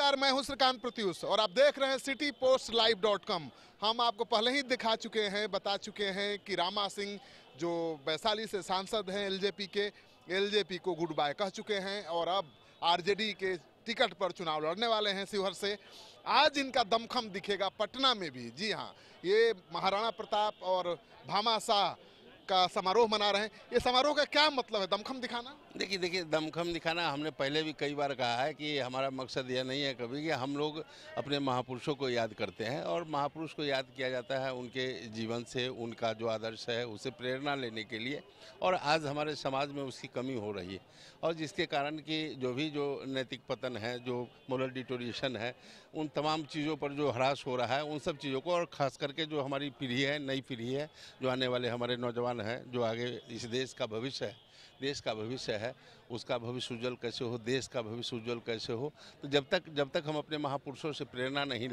नमस्कार, मैं हूं श्रीकांत प्रत्युष और आप देख रहे हैं citypostlive.com। हम आपको पहले ही दिखा चुके हैं, बता चुके हैं कि रामा सिंह जो वैशाली से सांसद हैं एलजेपी को गुड बाय कह चुके हैं और अब आरजेडी के टिकट पर चुनाव लड़ने वाले हैं शिवहर से। आज इनका दमखम दिखेगा पटना में भी। जी हाँ, ये महाराणा प्रताप और भामाशाह का समारोह मना रहे हैं। ये समारोह का क्या मतलब है, दमखम दिखाना? देखिए दमखम दिखाना हमने पहले भी कई बार कहा है कि हमारा मकसद यह नहीं है कभी कि हम लोग अपने महापुरुषों को याद करते हैं और महापुरुष को याद किया जाता है उनके जीवन से, उनका जो आदर्श है उसे प्रेरणा लेने के लिए। और आज हमारे समाज में उसकी कमी हो रही है और जिसके कारण कि जो नैतिक पतन है, जो मोरल डिटोरिएशन है, उन तमाम चीज़ों पर जो ह्रास हो रहा है, उन सब चीज़ों को, और ख़ास करके जो हमारी पीढ़ी है, नई पीढ़ी है, जो आने वाले हमारे नौजवान हैं, जो आगे इस देश का भविष्य है, उसका भविष्य उज्जवल कैसे हो, देश का भविष्य उज्जवल कैसे हो। तो जब तक हम अपने महापुरुषों से प्रेरणा नहीं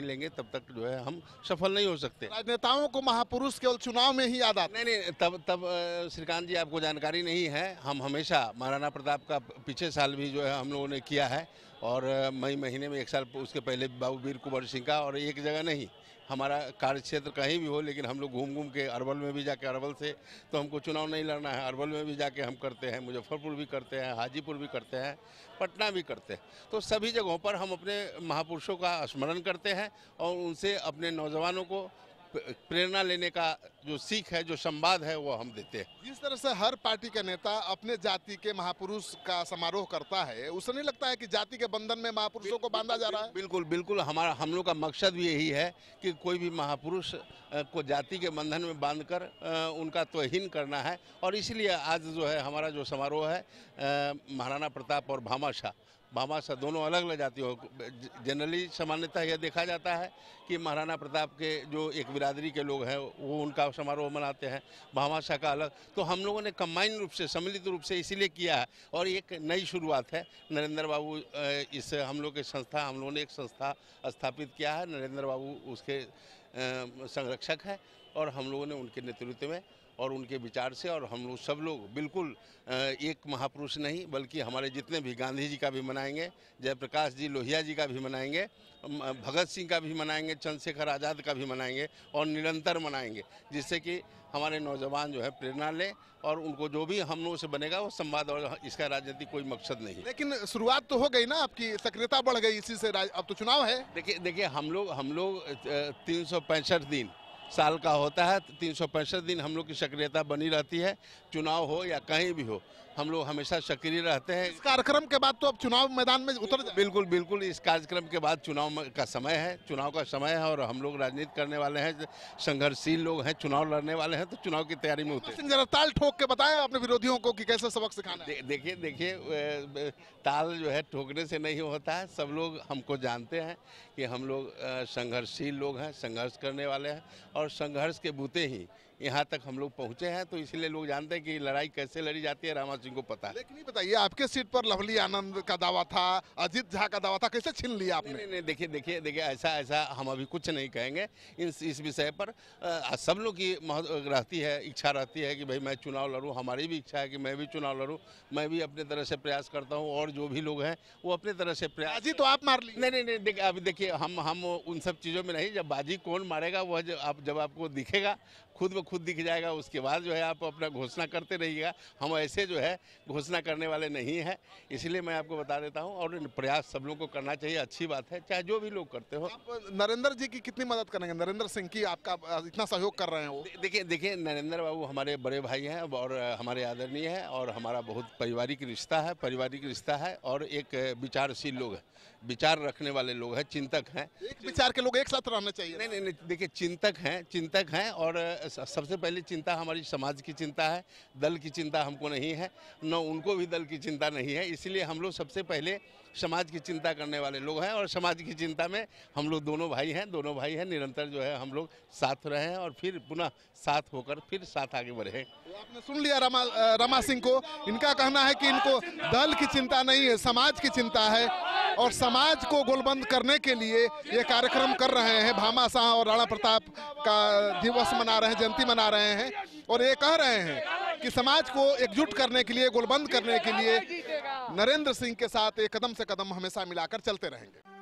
लेंगे तब तक जो है हम सफल नहीं हो सकते। राजनेताओं को महापुरुष केवल चुनाव में ही याद आते? नहीं, तब श्रीकांत जी आपको जानकारी नहीं है। हम हमेशा महाराणा प्रताप का पिछले साल भी जो है हम लोगों ने किया है और मई महीने में, एक साल उसके पहले बाबू वीर कुंवर सिंह का। और एक जगह नहीं, हमारा कार्य क्षेत्र कहीं भी हो, लेकिन हम लोग घूम के अरवल में भी जाके, अरवल से तो हमको चुनाव नहीं लड़ना है, अरवल में भी जाके हम करते हैं, मुजफ्फरपुर भी करते हैं, हाजीपुर भी करते हैं, पटना भी करते हैं। तो सभी जगहों पर हम अपने महापुरुषों का स्मरण करते हैं और उनसे अपने नौजवानों को प्रेरणा लेने का जो सीख है, जो संवाद है, वो हम देते हैं। जिस तरह से हर पार्टी का नेता अपने जाति के महापुरुष का समारोह करता है, उसे नहीं लगता है कि जाति के बंधन में महापुरुषों को बांधा जा रहा है? बिल्कुल हम लोग का मकसद भी यही है कि कोई भी महापुरुष को जाति के बंधन में बांधकर उनका तौहीन करना है। और इसलिए आज जो है हमारा जो समारोह है, महाराणा प्रताप और भामाशाह दोनों अलग अलग जातियों। जनरली सामान्यतः यह देखा जाता है कि महाराणा प्रताप के जो एक बिरादरी के लोग हैं वो उनका समारोह मनाते हैं, भामाशाह का अलग। तो हम लोगों ने कंबाइन रूप से, सम्मिलित रूप से इसीलिए किया है और एक नई शुरुआत है। नरेंद्र बाबू इस हम लोग ने एक संस्था स्थापित किया है। नरेंद्र बाबू उसके संरक्षक है और हम लोगों ने उनके नेतृत्व में और उनके विचार से, और हम लोग सब लोग बिल्कुल एक महापुरुष नहीं बल्कि हमारे जितने भी, गांधी जी का भी मनाएंगे, जयप्रकाश जी लोहिया जी का भी मनाएंगे, भगत सिंह का भी मनाएंगे, चंद्रशेखर आज़ाद का भी मनाएंगे और निरंतर मनाएंगे, जिससे कि हमारे नौजवान जो है प्रेरणा लें और उनको जो भी हम लोगों से बनेगा वो संवाद, और इसका राजनीतिक कोई मकसद नहीं। लेकिन शुरुआत तो हो गई ना, आपकी सक्रियता बढ़ गई इसी से। अब तो चुनाव है। देखिए हम लोग 365 दिन साल का होता है, 365 दिन हम लोग की सक्रियता बनी रहती है। चुनाव हो या कहीं भी हो, हम लोग हमेशा सक्रिय रहते हैं। इस कार्यक्रम के बाद तो अब चुनाव मैदान में उतर जाए। बिल्कुल इस कार्यक्रम के बाद चुनाव का समय है और हम लोग राजनीति करने वाले हैं, संघर्षशील लोग हैं, चुनाव लड़ने वाले हैं, तो चुनाव की तैयारी में उतरे। जरा ताल ठोक के बताएं अपने विरोधियों को कि कैसे सबक सिखाना है। देखिए ताल जो है ठोकने से नहीं होता है। सब लोग हमको जानते हैं कि हम लोग संघर्षशील लोग हैं, संघर्ष करने वाले हैं और संघर्ष के बूते ही यहाँ तक हम लोग पहुँचे हैं। तो इसलिए लोग जानते हैं कि लड़ाई कैसे लड़ी जाती है, रामा सिंह को पता है। लेकिन बताइए, आपके सीट पर लवली आनंद का दावा था, अजीत झा का दावा था, कैसे छीन लिया आपने? नहीं, देखिए ऐसा हम अभी कुछ नहीं कहेंगे इस विषय पर। सब लोग की इच्छा रहती है कि भाई मैं चुनाव लड़ूँ, हमारी भी इच्छा है कि मैं भी चुनाव लड़ूँ, मैं भी अपने तरह से प्रयास करता हूँ और जो भी लोग हैं वो अपने तरह से प्रयास। बाजी तो आप मार ली? नहीं, अभी देखिए हम उन सब चीज़ों में नहीं। जब बाजी कौन मारेगा वह जब आपको दिखेगा, खुद ब खुद दिख जाएगा, उसके बाद जो है आप अपना घोषणा करते रहिएगा। हम ऐसे जो है घोषणा करने वाले नहीं हैं, इसलिए मैं आपको बता देता हूं। और प्रयास सब लोगों को करना चाहिए, अच्छी बात है, चाहे जो भी लोग करते हो। आप नरेंद्र जी की कितनी मदद करेंगे? नरेंद्र सिंह की आपका इतना सहयोग कर रहे हैं वो। देखिए नरेंद्र बाबू हमारे बड़े भाई हैं और हमारे आदरणीय हैं और हमारा बहुत पारिवारिक रिश्ता है और एक विचारशील लोग हैं, विचार रखने वाले लोग हैं, चिंतक हैं। एक विचार के लोग एक साथ रहना चाहिए। नहीं, देखिए चिंतक हैं और सबसे पहले चिंता हमारी समाज की चिंता है, दल की चिंता हमको नहीं है, न उनको भी दल की चिंता नहीं है। इसलिए हम लोग सबसे पहले समाज की चिंता करने वाले लोग हैं और समाज की चिंता में हम लोग दोनों भाई हैं। निरंतर जो है हम लोग साथ रहे हैं और फिर पुनः साथ होकर फिर साथ आगे बढ़े हैं। तो आपने सुन लिया रमा सिंह को। इनका कहना है कि इनको दल की चिंता नहीं है, समाज की चिंता है और समाज को गोलबंद करने के लिए ये कार्यक्रम कर रहे हैं। भामाशाह और राणा प्रताप का दिवस मना रहे हैं, जयंती मना रहे हैं और ये कह रहे हैं कि समाज को एकजुट करने के लिए, गोलबंद करने के लिए नरेंद्र सिंह के साथ एक कदम से कदम हमेशा मिलाकर चलते रहेंगे।